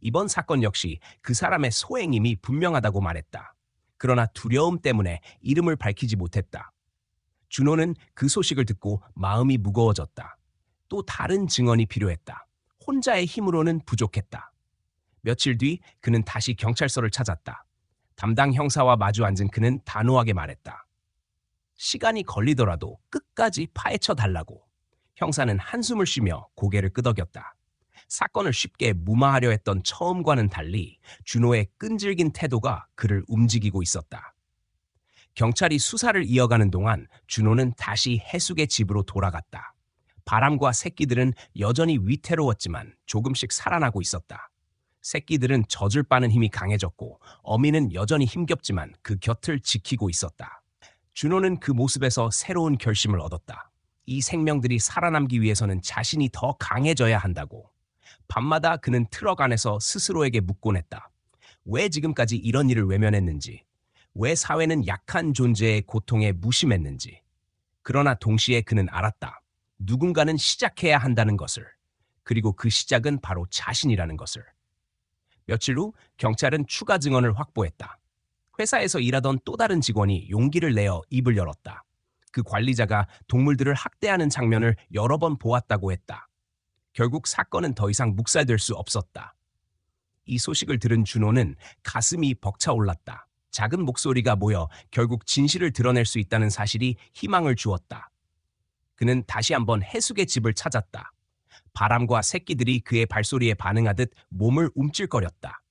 이번 사건 역시 그 사람의 소행임이 분명하다고 말했다. 그러나 두려움 때문에 이름을 밝히지 못했다. 준호는 그 소식을 듣고 마음이 무거워졌다. 또 다른 증언이 필요했다. 혼자의 힘으로는 부족했다. 며칠 뒤 그는 다시 경찰서를 찾았다. 담당 형사와 마주 앉은 그는 단호하게 말했다. 시간이 걸리더라도 끝까지 파헤쳐 달라고. 형사는 한숨을 쉬며 고개를 끄덕였다. 사건을 쉽게 무마하려 했던 처음과는 달리 준호의 끈질긴 태도가 그를 움직이고 있었다. 경찰이 수사를 이어가는 동안 준호는 다시 해숙의 집으로 돌아갔다. 바람과 새끼들은 여전히 위태로웠지만 조금씩 살아나고 있었다. 새끼들은 젖을 빠는 힘이 강해졌고 어미는 여전히 힘겹지만 그 곁을 지키고 있었다. 준호는 그 모습에서 새로운 결심을 얻었다. 이 생명들이 살아남기 위해서는 자신이 더 강해져야 한다고. 밤마다 그는 트럭 안에서 스스로에게 묻곤 했다. 왜 지금까지 이런 일을 외면했는지, 왜 사회는 약한 존재의 고통에 무심했는지. 그러나 동시에 그는 알았다. 누군가는 시작해야 한다는 것을. 그리고 그 시작은 바로 자신이라는 것을. 며칠 후 경찰은 추가 증언을 확보했다. 회사에서 일하던 또 다른 직원이 용기를 내어 입을 열었다. 그 관리자가 동물들을 학대하는 장면을 여러 번 보았다고 했다. 결국 사건은 더 이상 묵살될 수 없었다. 이 소식을 들은 준호는 가슴이 벅차올랐다. 작은 목소리가 모여 결국 진실을 드러낼 수 있다는 사실이 희망을 주었다. 그는 다시 한번 해숙의 집을 찾았다. 바람과 새끼들이 그의 발소리에 반응하듯 몸을 움찔거렸다.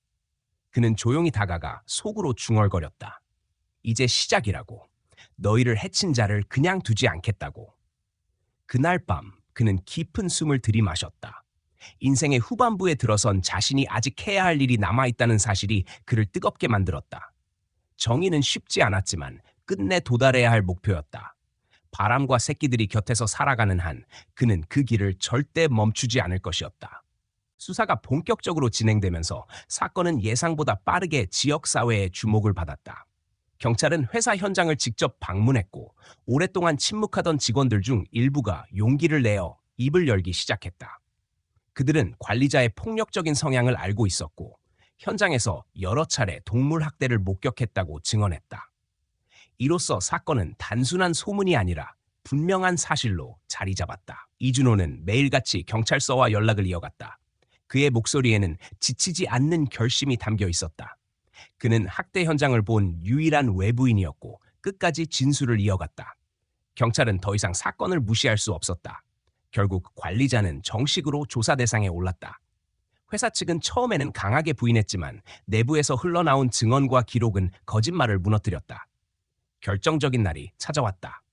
그는 조용히 다가가 속으로 중얼거렸다. 이제 시작이라고. 너희를 해친 자를 그냥 두지 않겠다고. 그날 밤 그는 깊은 숨을 들이마셨다. 인생의 후반부에 들어선 자신이 아직 해야 할 일이 남아있다는 사실이 그를 뜨겁게 만들었다. 정의는 쉽지 않았지만 끝내 도달해야 할 목표였다. 바람과 새끼들이 곁에서 살아가는 한 그는 그 길을 절대 멈추지 않을 것이었다. 수사가 본격적으로 진행되면서 사건은 예상보다 빠르게 지역사회의 주목을 받았다. 경찰은 회사 현장을 직접 방문했고 오랫동안 침묵하던 직원들 중 일부가 용기를 내어 입을 열기 시작했다. 그들은 관리자의 폭력적인 성향을 알고 있었고 현장에서 여러 차례 동물 학대를 목격했다고 증언했다. 이로써 사건은 단순한 소문이 아니라 분명한 사실로 자리 잡았다. 이준호는 매일같이 경찰서와 연락을 이어갔다. 그의 목소리에는 지치지 않는 결심이 담겨 있었다. 그는 학대 현장을 본 유일한 외부인이었고 끝까지 진술을 이어갔다. 경찰은 더 이상 사건을 무시할 수 없었다. 결국 관리자는 정식으로 조사 대상에 올랐다. 회사 측은 처음에는 강하게 부인했지만 내부에서 흘러나온 증언과 기록은 거짓말을 무너뜨렸다. 결정적인 날이 찾아왔다.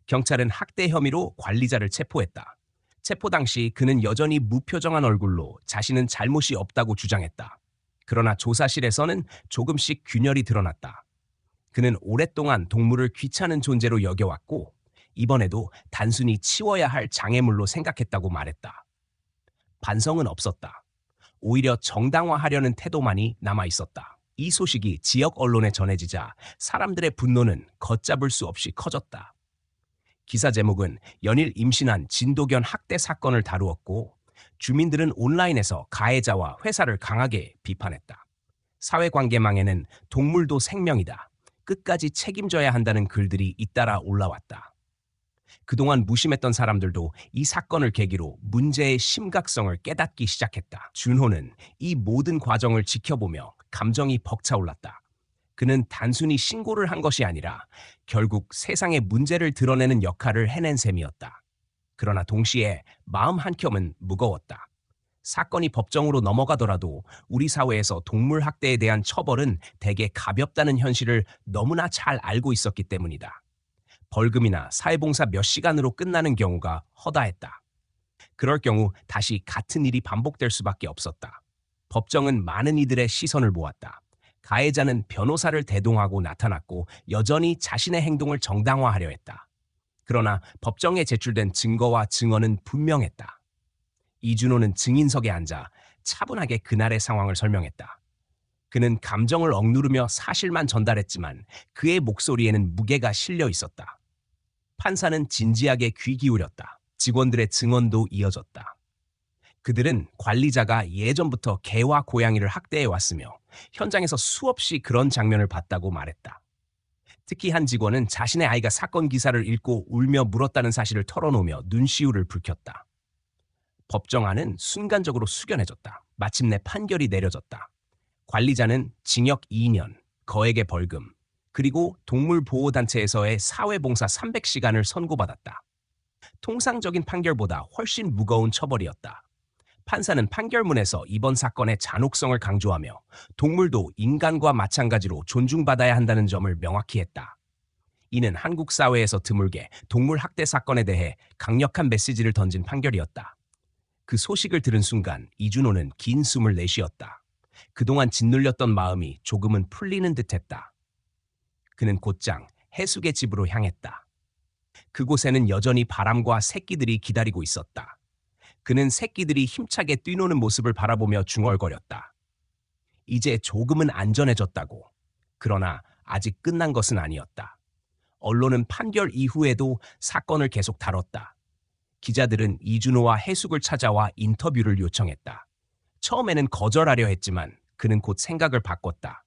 경찰은 학대 혐의로 관리자를 체포했다. 체포 당시 그는 여전히 무표정한 얼굴로 자신은 잘못이 없다고 주장했다. 그러나 조사실에서는 조금씩 균열이 드러났다. 그는 오랫동안 동물을 귀찮은 존재로 여겨왔고 이번에도 단순히 치워야 할 장애물로 생각했다고 말했다. 반성은 없었다. 오히려 정당화하려는 태도만이 남아있었다. 이 소식이 지역 언론에 전해지자 사람들의 분노는 걷잡을 수 없이 커졌다. 기사 제목은 연일 임신한 진도견 학대 사건을 다루었고 주민들은 온라인에서 가해자와 회사를 강하게 비판했다. 사회관계망에는 동물도 생명이다. 끝까지 책임져야 한다는 글들이 잇따라 올라왔다. 그동안 무심했던 사람들도 이 사건을 계기로 문제의 심각성을 깨닫기 시작했다. 준호는 이 모든 과정을 지켜보며 감정이 벅차올랐다. 그는 단순히 신고를 한 것이 아니라 결국 세상의 문제를 드러내는 역할을 해낸 셈이었다. 그러나 동시에 마음 한켠은 무거웠다. 사건이 법정으로 넘어가더라도 우리 사회에서 동물 학대에 대한 처벌은 대개 가볍다는 현실을 너무나 잘 알고 있었기 때문이다. 벌금이나 사회봉사 몇 시간으로 끝나는 경우가 허다했다. 그럴 경우 다시 같은 일이 반복될 수밖에 없었다. 법정은 많은 이들의 시선을 모았다. 가해자는 변호사를 대동하고 나타났고 여전히 자신의 행동을 정당화하려 했다. 그러나 법정에 제출된 증거와 증언은 분명했다. 이준호는 증인석에 앉아 차분하게 그날의 상황을 설명했다. 그는 감정을 억누르며 사실만 전달했지만 그의 목소리에는 무게가 실려 있었다. 판사는 진지하게 귀 기울였다. 직원들의 증언도 이어졌다. 그들은 관리자가 예전부터 개와 고양이를 학대해 왔으며 현장에서 수없이 그런 장면을 봤다고 말했다. 특히 한 직원은 자신의 아이가 사건 기사를 읽고 울며 물었다는 사실을 털어놓으며 눈시울을 붉혔다. 법정안은 순간적으로 숙연해졌다. 마침내 판결이 내려졌다. 관리자는 징역 2년, 거액의 벌금, 그리고 동물보호단체에서의 사회봉사 300시간을 선고받았다. 통상적인 판결보다 훨씬 무거운 처벌이었다. 판사는 판결문에서 이번 사건의 잔혹성을 강조하며 동물도 인간과 마찬가지로 존중받아야 한다는 점을 명확히 했다. 이는 한국 사회에서 드물게 동물 학대 사건에 대해 강력한 메시지를 던진 판결이었다. 그 소식을 들은 순간 이준호는 긴 숨을 내쉬었다. 그동안 짓눌렸던 마음이 조금은 풀리는 듯했다. 그는 곧장 해숙의 집으로 향했다. 그곳에는 여전히 바람과 새끼들이 기다리고 있었다. 그는 새끼들이 힘차게 뛰노는 모습을 바라보며 중얼거렸다. 이제 조금은 안전해졌다고. 그러나 아직 끝난 것은 아니었다. 언론은 판결 이후에도 사건을 계속 다뤘다. 기자들은 이준호와 해숙을 찾아와 인터뷰를 요청했다. 처음에는 거절하려 했지만 그는 곧 생각을 바꿨다.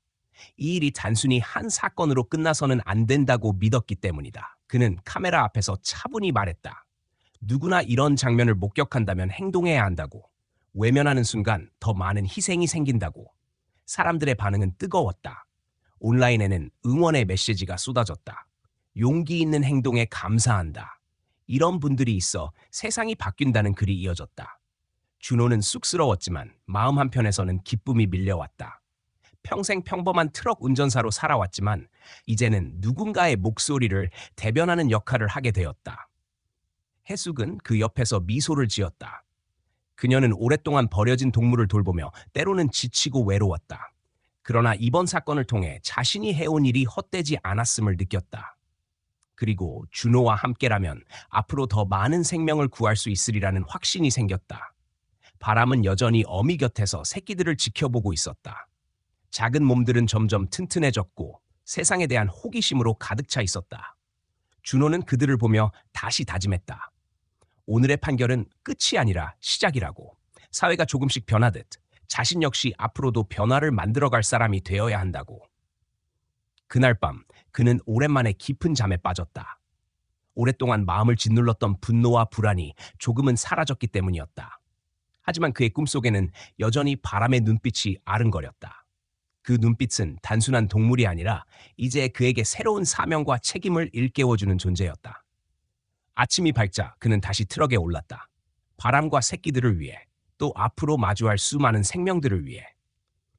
이 일이 단순히 한 사건으로 끝나서는 안 된다고 믿었기 때문이다. 그는 카메라 앞에서 차분히 말했다. 누구나 이런 장면을 목격한다면 행동해야 한다고. 외면하는 순간 더 많은 희생이 생긴다고. 사람들의 반응은 뜨거웠다. 온라인에는 응원의 메시지가 쏟아졌다. 용기 있는 행동에 감사한다. 이런 분들이 있어 세상이 바뀐다는 글이 이어졌다. 준호는 쑥스러웠지만 마음 한편에서는 기쁨이 밀려왔다. 평생 평범한 트럭 운전사로 살아왔지만 이제는 누군가의 목소리를 대변하는 역할을 하게 되었다. 해숙은 그 옆에서 미소를 지었다. 그녀는 오랫동안 버려진 동물을 돌보며 때로는 지치고 외로웠다. 그러나 이번 사건을 통해 자신이 해온 일이 헛되지 않았음을 느꼈다. 그리고 준호와 함께라면 앞으로 더 많은 생명을 구할 수 있으리라는 확신이 생겼다. 바람은 여전히 어미 곁에서 새끼들을 지켜보고 있었다. 작은 몸들은 점점 튼튼해졌고 세상에 대한 호기심으로 가득 차 있었다. 준호는 그들을 보며 다시 다짐했다. 오늘의 판결은 끝이 아니라 시작이라고. 사회가 조금씩 변하듯 자신 역시 앞으로도 변화를 만들어갈 사람이 되어야 한다고. 그날 밤 그는 오랜만에 깊은 잠에 빠졌다. 오랫동안 마음을 짓눌렀던 분노와 불안이 조금은 사라졌기 때문이었다. 하지만 그의 꿈속에는 여전히 바람의 눈빛이 아른거렸다. 그 눈빛은 단순한 동물이 아니라 이제 그에게 새로운 사명과 책임을 일깨워주는 존재였다. 아침이 밝자 그는 다시 트럭에 올랐다. 바람과 새끼들을 위해, 또 앞으로 마주할 수많은 생명들을 위해.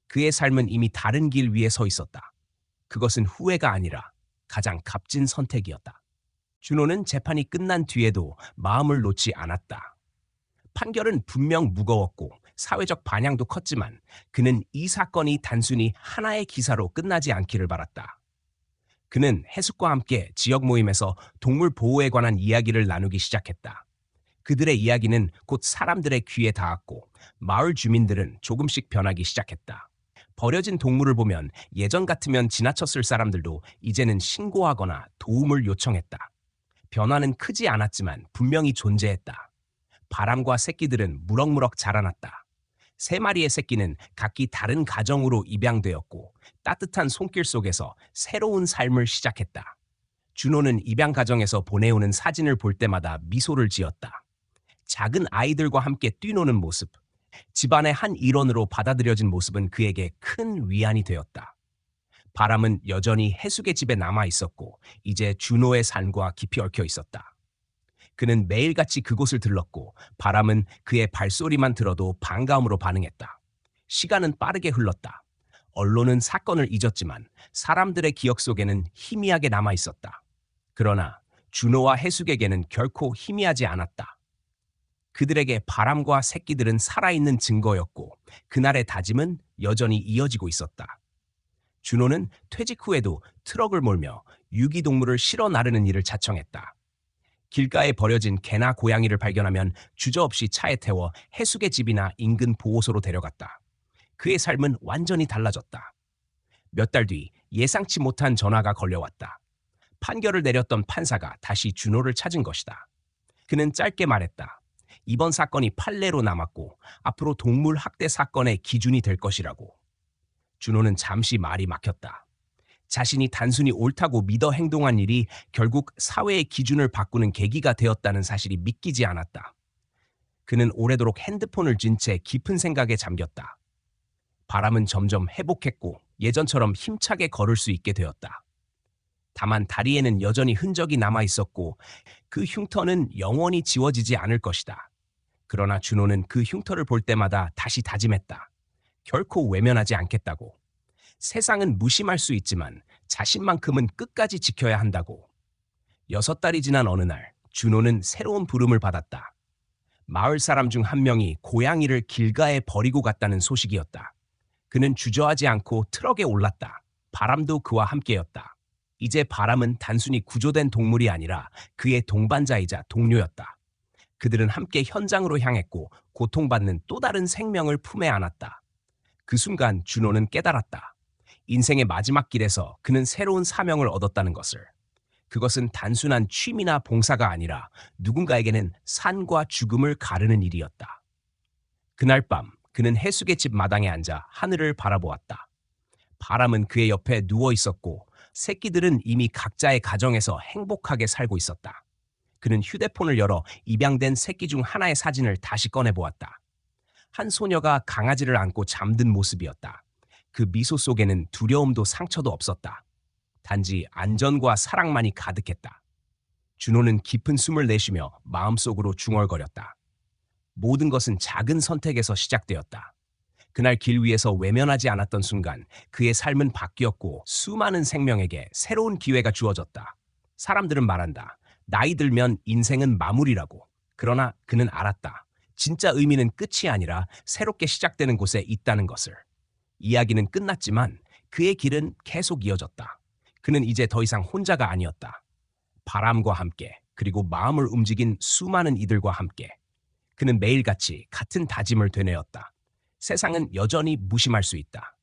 그의 삶은 이미 다른 길 위에 서 있었다. 그것은 후회가 아니라 가장 값진 선택이었다. 준호는 재판이 끝난 뒤에도 마음을 놓지 않았다. 판결은 분명 무거웠고 사회적 반향도 컸지만 그는 이 사건이 단순히 하나의 기사로 끝나지 않기를 바랐다. 그는 해숙과 함께 지역 모임에서 동물 보호에 관한 이야기를 나누기 시작했다. 그들의 이야기는 곧 사람들의 귀에 닿았고 마을 주민들은 조금씩 변하기 시작했다. 버려진 동물을 보면 예전 같으면 지나쳤을 사람들도 이제는 신고하거나 도움을 요청했다. 변화는 크지 않았지만 분명히 존재했다. 바람과 새끼들은 무럭무럭 자라났다. 세 마리의 새끼는 각기 다른 가정으로 입양되었고 따뜻한 손길 속에서 새로운 삶을 시작했다. 준호는 입양 가정에서 보내오는 사진을 볼 때마다 미소를 지었다. 작은 아이들과 함께 뛰노는 모습, 집안의 한 일원으로 받아들여진 모습은 그에게 큰 위안이 되었다. 바람은 여전히 해숙의 집에 남아 있었고 이제 준호의 삶과 깊이 얽혀 있었다. 그는 매일같이 그곳을 들렀고 바람은 그의 발소리만 들어도 반가움으로 반응했다. 시간은 빠르게 흘렀다. 언론은 사건을 잊었지만 사람들의 기억 속에는 희미하게 남아 있었다. 그러나 준호와 해숙에게는 결코 희미하지 않았다. 그들에게 바람과 새끼들은 살아있는 증거였고 그날의 다짐은 여전히 이어지고 있었다. 준호는 퇴직 후에도 트럭을 몰며 유기동물을 실어 나르는 일을 자청했다. 길가에 버려진 개나 고양이를 발견하면 주저없이 차에 태워 해숙의 집이나 인근 보호소로 데려갔다. 그의 삶은 완전히 달라졌다. 몇 달 뒤 예상치 못한 전화가 걸려왔다. 판결을 내렸던 판사가 다시 준호를 찾은 것이다. 그는 짧게 말했다. 이번 사건이 판례로 남았고 앞으로 동물 학대 사건의 기준이 될 것이라고. 준호는 잠시 말이 막혔다. 자신이 단순히 옳다고 믿어 행동한 일이 결국 사회의 기준을 바꾸는 계기가 되었다는 사실이 믿기지 않았다. 그는 오래도록 핸드폰을 쥔 채 깊은 생각에 잠겼다. 바람은 점점 회복했고 예전처럼 힘차게 걸을 수 있게 되었다. 다만 다리에는 여전히 흔적이 남아 있었고 그 흉터는 영원히 지워지지 않을 것이다. 그러나 준호는 그 흉터를 볼 때마다 다시 다짐했다. 결코 외면하지 않겠다고. 세상은 무심할 수 있지만 자신만큼은 끝까지 지켜야 한다고. 6달이 지난 어느 날 준호는 새로운 부름을 받았다. 마을 사람 중 한 명이 고양이를 길가에 버리고 갔다는 소식이었다. 그는 주저하지 않고 트럭에 올랐다. 바람도 그와 함께였다. 이제 바람은 단순히 구조된 동물이 아니라 그의 동반자이자 동료였다. 그들은 함께 현장으로 향했고 고통받는 또 다른 생명을 품에 안았다. 그 순간 준호는 깨달았다. 인생의 마지막 길에서 그는 새로운 사명을 얻었다는 것을. 그것은 단순한 취미나 봉사가 아니라 누군가에게는 산과 죽음을 가르는 일이었다. 그날 밤 그는 해숙의 집 마당에 앉아 하늘을 바라보았다. 바람은 그의 옆에 누워 있었고 새끼들은 이미 각자의 가정에서 행복하게 살고 있었다. 그는 휴대폰을 열어 입양된 새끼 중 하나의 사진을 다시 꺼내보았다. 한 소녀가 강아지를 안고 잠든 모습이었다. 그 미소 속에는 두려움도 상처도 없었다. 단지 안전과 사랑만이 가득했다. 준호는 깊은 숨을 내쉬며 마음속으로 중얼거렸다. 모든 것은 작은 선택에서 시작되었다. 그날 길 위에서 외면하지 않았던 순간 그의 삶은 바뀌었고 수많은 생명에게 새로운 기회가 주어졌다. 사람들은 말한다. 나이 들면 인생은 마무리라고. 그러나 그는 알았다. 진짜 의미는 끝이 아니라 새롭게 시작되는 곳에 있다는 것을. 이야기는 끝났지만 그의 길은 계속 이어졌다. 그는 이제 더 이상 혼자가 아니었다. 바람과 함께 그리고 마음을 움직인 수많은 이들과 함께 그는 매일같이 같은 다짐을 되뇌었다. 세상은 여전히 무심할 수 있다.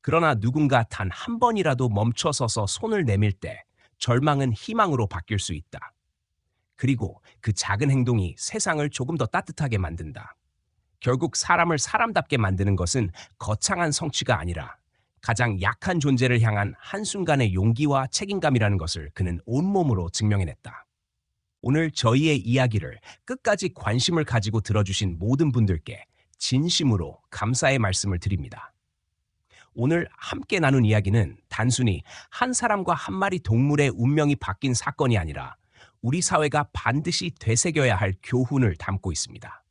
그러나 누군가 단 한 번이라도 멈춰서서 손을 내밀 때 절망은 희망으로 바뀔 수 있다. 그리고 그 작은 행동이 세상을 조금 더 따뜻하게 만든다. 결국 사람을 사람답게 만드는 것은 거창한 성취가 아니라 가장 약한 존재를 향한 한순간의 용기와 책임감이라는 것을 그는 온몸으로 증명해냈다. 오늘 저희의 이야기를 끝까지 관심을 가지고 들어주신 모든 분들께 진심으로 감사의 말씀을 드립니다. 오늘 함께 나눈 이야기는 단순히 한 사람과 한 마리 동물의 운명이 바뀐 사건이 아니라 우리 사회가 반드시 되새겨야 할 교훈을 담고 있습니다.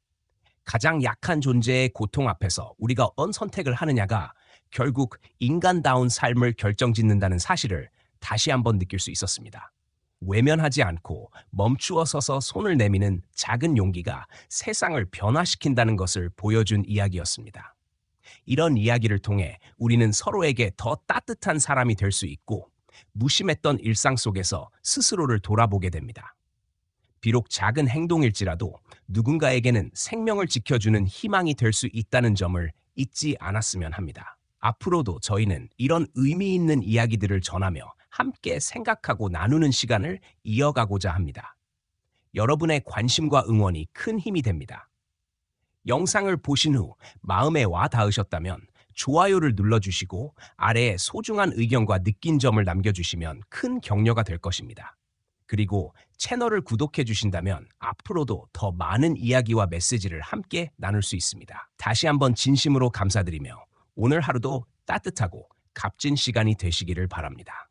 가장 약한 존재의 고통 앞에서 우리가 어떤 선택을 하느냐가 결국 인간다운 삶을 결정짓는다는 사실을 다시 한번 느낄 수 있었습니다. 외면하지 않고 멈추어 서서 손을 내미는 작은 용기가 세상을 변화시킨다는 것을 보여준 이야기였습니다. 이런 이야기를 통해 우리는 서로에게 더 따뜻한 사람이 될 수 있고 무심했던 일상 속에서 스스로를 돌아보게 됩니다. 비록 작은 행동일지라도 누군가에게는 생명을 지켜주는 희망이 될 수 있다는 점을 잊지 않았으면 합니다. 앞으로도 저희는 이런 의미 있는 이야기들을 전하며 함께 생각하고 나누는 시간을 이어가고자 합니다. 여러분의 관심과 응원이 큰 힘이 됩니다. 영상을 보신 후 마음에 와 닿으셨다면 좋아요를 눌러주시고 아래에 소중한 의견과 느낀 점을 남겨주시면 큰 격려가 될 것입니다. 그리고 채널을 구독해 주신다면 앞으로도 더 많은 이야기와 메시지를 함께 나눌 수 있습니다. 다시 한번 진심으로 감사드리며 오늘 하루도 따뜻하고 값진 시간이 되시기를 바랍니다.